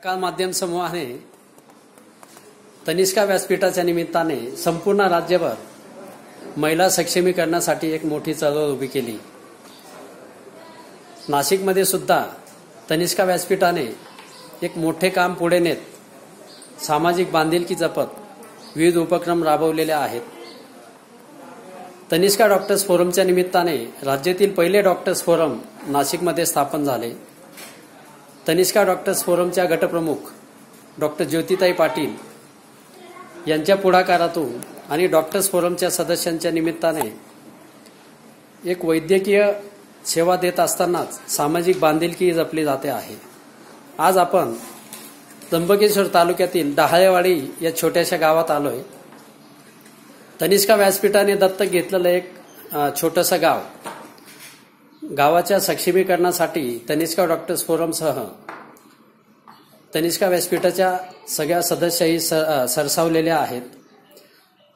काल माध्यम समूहाने तनिष्का व्यासपीठाच्या निमित्ताने संपूर्ण राज्यभर महिला सक्षमीकरणासाठी एक मोठी चळवळ उभी केली। नाशिकमध्ये सुद्धा तनिष्का व्यासपीठाने एक मोठे काम पुढे नेत सामाजिक बांधिलकी जपत विविध उपक्रम राबवलेले आहेत। तनिष्का डॉक्टर्स फोरमच्या निमित्ताने राज्यातील पहिले डॉक्टर्स फोरम नाशिकमध्ये स्थापन झाले। तनिष्का डॉक्टर्स फोरमच्या गटप्रमुख डॉक्टर ज्योतिताई पाटील यांच्या पुढाकारातून आणि डॉक्टर्स फोरमच्या सदस्यांच्या निमित्ताने एक वैद्यकीय सेवा देत असतानाच सामाजिक बांधिलकी जपली जाते आहे। आज आपण त्र्यंबकेश्वर तालुक्यातील डहाळेवाडी या छोट्याशा गावात आलोय। तनिष्का व्यासपीठाने दत्तक घेतलेलं एक छोटंसं गाव, गावाच्या सक्षमीकरणासाठी तनिष्का डॉक्टर्स फोरमसह तनिष्का व्यासपीठाच्या सगळ्या सदस्यही सरसावलेल्या आहेत।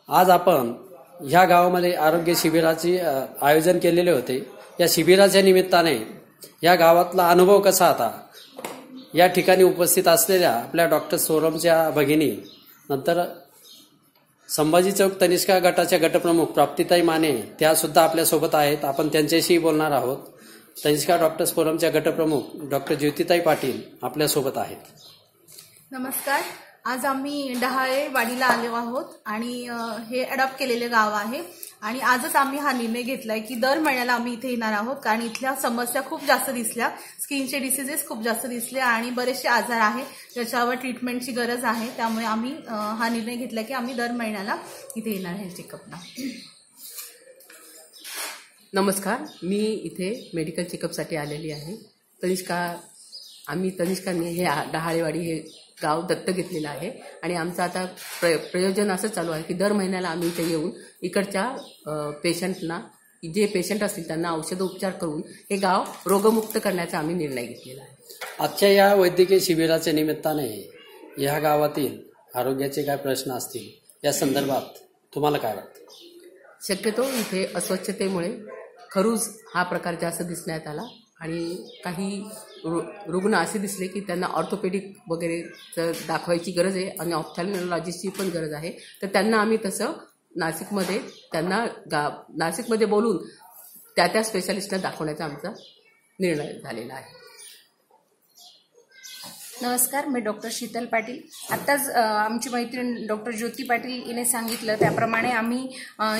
आज आपण ह्या गावामध्ये आरोग्य शिबिराचे आयोजन केलेले होते। या शिबिराच्या निमित्ताने या गावातला अनुभव कसा होता, या ठिकाणी उपस्थित असलेल्या आपल्या डॉक्टर्स फोरमच्या भगिनी, नंतर संभाजी चौक तनिष्का गटाच्या गटप्रमुख प्राप्तिताई माने त्या सुद्धा आपल्यासोबत आहेत। आपण त्यांच्याशी बोलणार आहोत। तनिष्का डॉक्टर्स फोरमच्या गटप्रमुख डॉक्टर ज्योतिताई पाटील आपल्यासोबत आहेत। नमस्कार। आज आम्ही डहाळेवाडीला आलो आहोत आणि हे अडॉप्ट केलेले गाव आहे आणि आजच आम्ही हा निर्णय घेतलाय की दर महिन्याला आम्ही इथे येणार आहोत, कारण इथल्या समस्या खूप जास्त दिसल्या, स्किनचे डिसीजेस खूप जास्त दिसले आणि बरेचसे आजार आहे ज्याच्यावर ट्रीटमेंटची गरज आहे। त्यामुळे आम्ही हा निर्णय घेतला की आम्ही दर महिन्याला इथे येणार आहे चेकअपला। नमस्कार, मी इथे मेडिकल चेकअपसाठी आलेली आहे। तनिष्काने हे डहाळेवाडी हे गाव दत्तक घेतलेलं आहे आणि आमचं आता प्रयोजन असं चालू आहे की दर महिन्याला आम्ही इथे येऊन इकडच्या पेशंटना, जे पेशंट असतील त्यांना औषधोपचार करून हे गाव रोगमुक्त करण्याचा आम्ही निर्णय घेतलेला आहे। आजच्या या वैद्यकीय शिबिराच्या निमित्ताने या गावातील आरोग्याचे काय प्रश्न असतील या संदर्भात तुम्हाला काय वाटतं? शक्यतो इथे अस्वच्छतेमुळे खरूज हा प्रकार जास्त दिसण्यात आला आणि काही रुग्ण असे दिसले की त्यांना ऑर्थोपेडिक वगैरे दाखवायची गरज आहे आणि ऑप्थॅल्मॉलॉजिस्टची पण गरज आहे। तर त्यांना आम्ही तसं नाशिकमध्ये बोलून त्या स्पेशालिस्टना दाखवण्याचा आमचा निर्णय झालेला आहे। नमस्कार, मी डॉक्टर शीतल पाटील। आत्ताच आमची मैत्रीण डॉक्टर ज्योती पाटील हिने सांगितलं त्याप्रमाणे आम्ही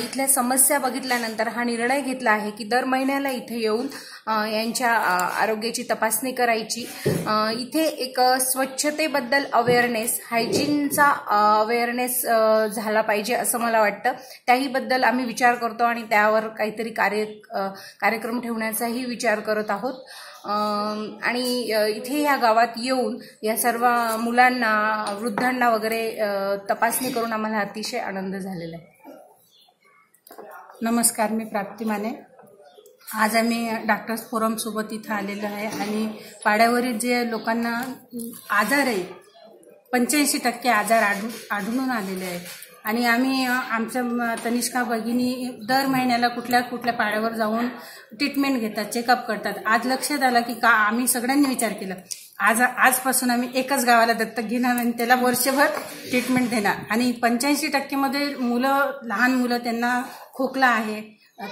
इथल्या समस्या बघितल्यानंतर हा निर्णय घेतला आहे की दर महिन्याला इथे येऊन यांच्या आरोग्याची तपासणी करायची। इथे एक स्वच्छतेबद्दल अवेअरनेस, हायजीनचा अवेअरनेस झाला पाहिजे असं मला वाटतं। त्याहीबद्दल आम्ही विचार करतो आणि त्यावर काहीतरी कार्यक्रम ठेवण्याचाही विचार करत आहोत। आणि इथे या गावात येऊन या सर्व मुलांना, वृद्धांना वगैरे तपासणी करून आम्हाला अतिशय आनंद झालेला आहे। नमस्कार, मी प्राप्ती माने। आज आम्ही डॉक्टर्स फोरम सोबत इथं आलेलो आहे आणि पाड्यावरील जे लोकांना आजार आहे 85% आजार आढळून आलेले आहेत आणि आम्ही आमच्या तनिष्का भगिनी दर महिन्याला कुठल्या पाड्यावर जाऊन ट्रीटमेंट घेतात, चेकअप करतात। आज लक्षात आलं की आम्ही सगळ्यांनी विचार केला आजपासून आम्ही एकच गावाला दत्तक घेणार आणि त्याला वर्षभर ट्रीटमेंट देणार आणि 85% मध्ये लहान मुलं त्यांना खोकला आहे,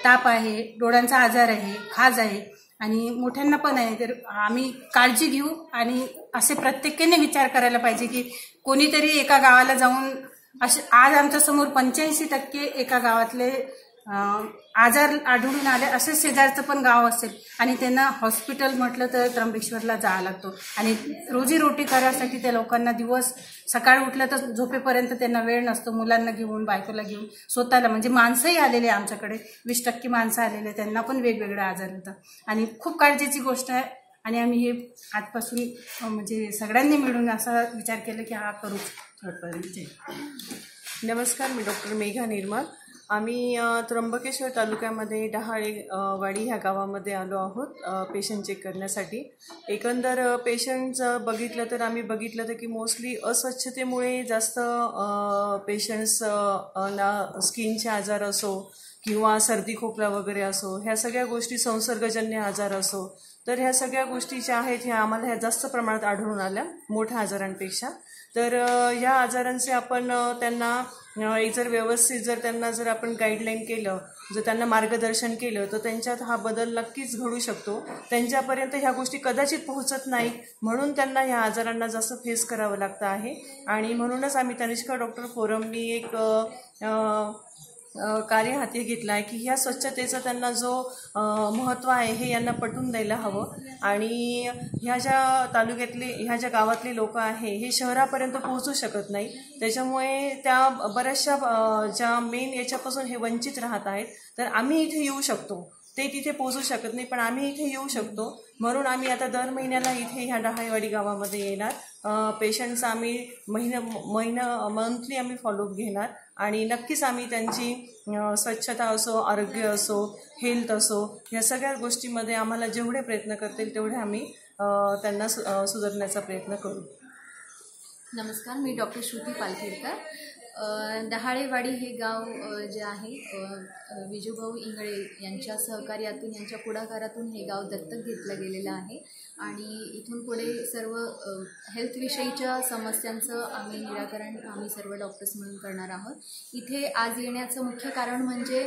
ताप आहे, डोळ्यांचा आजार आहे, खाज आहे आणि मोठ्यांना पण आहे। तर आम्ही काळजी घेऊ आणि असे प्रत्येकाने विचार करायला पाहिजे की कोणीतरी एका गावाला जाऊन आज आमच्या समोर 85% एका गावातले आजार आढळून आले, असे शेजारचं पण गाव असेल आणि त्यांना हॉस्पिटल म्हटलं तर त्र्यंबकेश्वरला जावं लागतो आणि रोजीरोटी करायसाठी त्या लोकांना दिवस सकाळी उठलं तर झोपेपर्यंत त्यांना वेळ नसतो। मुलांना घेऊन, बायकोला घेऊन, स्वतःला, म्हणजे माणसंही आलेले आमच्याकडे 20% माणसं आलेले, त्यांना पण वेगवेगळे आजार होतात आणि खूप काळजीची गोष्ट आहे आणि आम्ही हे आजपासून म्हणजे सगळ्यांनी मिळून असा विचार केला की हा करू। नमस्कार, मी डॉक्टर मेघा निर्मल। आम्ही त्र्यंबकेश्वर तालुक्यामध्ये डहाळेवाडी ह्या गावामध्ये आलो आहोत पेशंट चेक करण्यासाठी। एकंदर पेशंटचं बघितलं तर आम्ही बघितलं तर की मोस्टली अस्वच्छतेमुळे जास्त पेशंट्स ना स्किनचे आजार असो किंवा सर्दी खोकला वगैरे असो, ह्या सगळ्या गोष्टी, संसर्गजन्य आजार असो, तर ह्या सगळ्या गोष्टी ज्या आहेत ह्या आम्हाला ह्या जास्त प्रमाणात आढळून आल्या मोठ्या आजारांपेक्षा. तर या आजारांचे आपण त्यांना एक जर व्यवस्थित जर आपण गाईडलाईन केलं, जर त्यांना मार्गदर्शन केलं तर त्यांच्यात हा बदल नक्कीच घडू शकतो. त्यांच्यापर्यंत ह्या गोष्टी कदाचित पोहोचत नाही म्हणून त्यांना ह्या आजारांना जास्त फेस करावं लागतं आहे. आणि म्हणूनच आम्ही तनिष्का डॉक्टर फोरमनी एक कार्य हाती घेतलं आहे की ह्या स्वच्छतेचा त्यांना जो महत्त्व आहे हे यांना पटवून द्यायला हवं. आणि ह्या ज्या तालुक्यातले ह्या ज्या गावातले लोक आहे हे शहरापर्यंत पोहोचू शकत नाही, त्याच्यामुळे त्या बऱ्याचशा ज्या मेन याच्यापासून हे वंचित राहत आहेत. तर आम्ही इथे येऊ शकतो, ते तिथे पोहोचू शकत नाही पण आम्ही इथे येऊ शकतो. म्हणून आम्ही आता दर महिन्याला इथे ह्या डहाळेवाडी गावामध्ये येणार. पेशंटचा आम्ही मंथली आम्ही फॉलोअप घेणार आणि नक्कीच आम्ही त्यांची स्वच्छता असो, आरोग्य असो, हेल्थ असो, ह्या सगळ्या गोष्टीमध्ये आम्हाला जेवढे प्रयत्न करता येईल तेवढे आम्ही त्यांना सुधारण्याचा प्रयत्न करू. नमस्कार, मी डॉक्टर श्रुती पालखेडकर. डहाळेवाडी हे गाव जे आहे विजूभाऊ इंगळे यांच्या सहकार्यातून, यांच्या पुढाकारातून हे गाव दत्तक घेतलं गेलेलं आहे. आणि इथून पुढे सर्व हेल्थविषयीच्या समस्यांचं आम्ही निराकरण आम्ही सर्व डॉक्टर्स मिळून करणार आहोत. इथे आज येण्याचं मुख्य कारण म्हणजे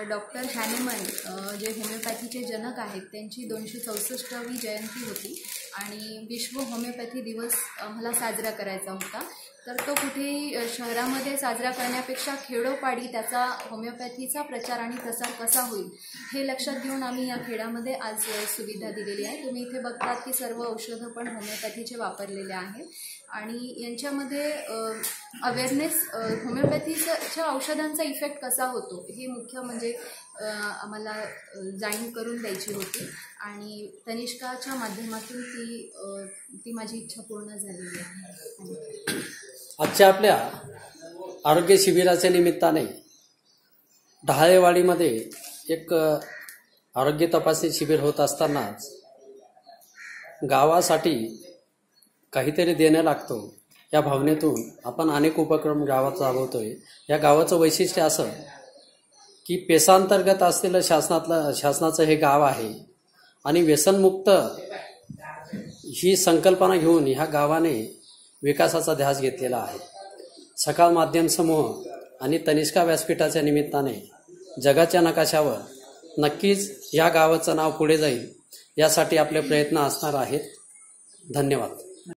डॉक्टर हॅनेमन जे होमिओपॅथीचे जनक आहेत त्यांची 264वी जयंती होती आणि विश्व होमिओपॅथी दिवस आम्हाला साजरा करायचा होता. तर तो कुठेही शहरामध्ये साजरा करण्यापेक्षा खेडोपाडी त्याचा होमिओपॅथीचा प्रचार आणि प्रसार कसा होईल हे लक्षात घेऊन आम्ही या खेड्यामध्ये आज सुविधा दिलेली आहे. तुम्ही इथे बघतात की सर्व औषधं पण होमिओपॅथीचे वापरलेले आहेत आणि यांच्यामध्ये अवेअरनेस होमिओपॅथीच्या औषधांचा इफेक्ट कसा होतो हे मुख्य म्हणजे आम्हाला जाणीव करून द्यायची होती आणि तनिष्काच्या माध्यमातून ती माझी इच्छा पूर्ण झालेली आहे. आजच्या आपल्या आरोग्य शिबिराच्या निमित्ताने डहाळेवाडीमध्ये एक आरोग्य तपासणी शिबिर होत असतानाच गावासाठी काहीतरी देणं लागतो या भावनेतून आपण अनेक उपक्रम गावात राबवतोय. या गावाचं वैशिष्ट्य असं की पेसांतर्गत असलेलं शासनाचं हे गाव आहे आणि व्यसनमुक्त ही संकल्पना घेऊन ह्या गावाने विकासाचा ध्यास घेतलेला आहे. सकाळ माध्यम समूह आणि तनिष्का व्यासपीठाच्या निमित्ताने जगाच्या नकाशावर नक्कीच या गावाचं नाव पुढे जाईल यासाठी आपले प्रयत्न असणार आहेत. धन्यवाद.